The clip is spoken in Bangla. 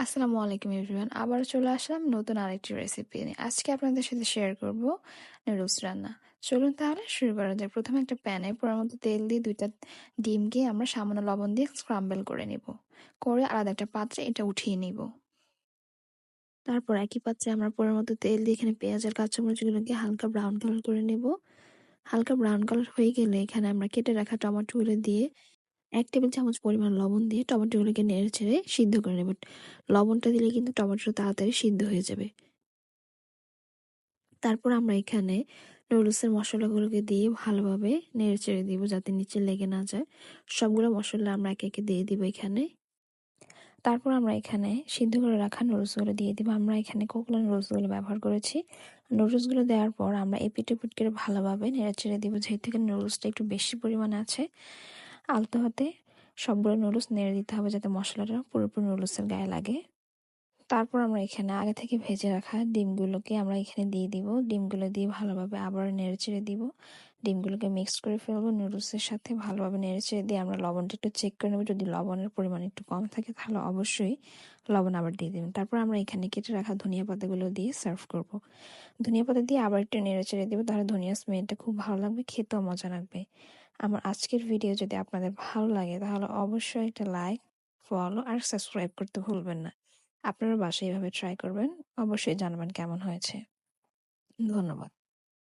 আসসালামু আলাইকুম এভরিওয়ান। আবারও চলে আসলাম নতুন আরেকটি রেসিপি নিয়ে। আজকে আপনাদের সাথে শেয়ার করব নুডলস রান্না। চলুন তাহলে শুরু করা যাক। প্রথমে একটা প্যানে পরিমাণ মতো তেল দিয়ে ২টা ডিমকে আমরা সামান্য লবণ দিয়ে স্ক্রাম্বল করে নিব। করে আলাদা একটা পাত্রে এটা উঠিয়ে নিব। তারপর একই পাত্রে আমরা পরিমাণ মতো তেল দিয়ে এখানে পেঁয়াজ আর কাঁচামরিচগুলোকে হালকা ব্রাউন কালার করে নেব। হালকা ব্রাউন কালার হয়ে গেলে এখানে আমরা কেটে রাখা টমেটোগুলো দিয়ে ১ টেবিল চামচ পরিমাণ লবণ দিয়ে টমেটোগুলোকে নেড়েচেড়ে সিদ্ধ করে নেব। লবণটা দিলে কিন্তু টমেটো তাড়াতাড়ি সিদ্ধ হয়ে যাবে। তারপর আমরা এখানে নুডলসের মসলাগুলোকে দিয়ে ভালোভাবে নেড়েচেড়ে দিব যাতে নিচে লেগে না যায়। সবগুলো মসলা আমরা একে একে দিয়ে দিব এখানে। তারপর আমরা এখানে সিদ্ধ করে রাখা নুডলসগুলো দিয়ে দিব। আমরা এখানে কোকলা নুডলসগুলো ব্যবহার করেছি। নুডলসগুলো দেওয়ার পর আমরা এপিট ওপিট করে ভালোভাবে নেড়েচেড়ে দিব। যেহেতু এখানে নুডলসটা একটু বেশি পরিমাণে আছে, আলতো হাতে সবগুলো নুডলস নেড়ে দিতে হবে যাতে মশলাটা পুরোপুরি নুডলসের গায়ে লাগে। তারপর আমরা এখানে আগে থেকে ভেজে রাখা ডিমগুলোকে আমরা এখানে দিয়ে দিব। ডিমগুলো দিয়ে ভালোভাবে আবার নেড়েচেড়ে দিব। ডিমগুলোকে মিক্স করে ফেলবো নুডলসের সাথে। ভালোভাবে নেড়েচেড়ে দিয়ে আমরা লবণটা একটু চেক করে নেব। যদি লবণের পরিমাণ একটু কম থাকে তাহলে অবশ্যই লবণ আবার দিয়ে দেবেন। তারপর আমরা এখানে কেটে রাখা ধনিয়া পাতাগুলো দিয়ে সার্ভ করব। ধনিয়া পাতা দিয়ে আবার একটু নেড়েচেড়ে দেবো, তাহলে ধনিয়ার স্মেলটা খুব ভালো লাগবে, খেতেও মজা লাগবে। আমার আজকের ভিডিও যদি আপনাদের ভালো লাগে তাহলে অবশ্যই একটা লাইক, ফলো আর সাবস্ক্রাইব করতে ভুলবেন না। আপনারা বাসায় এভাবে ট্রাই করবেন। অবশ্যই জানাবেন কেমন হয়েছে। ধন্যবাদ।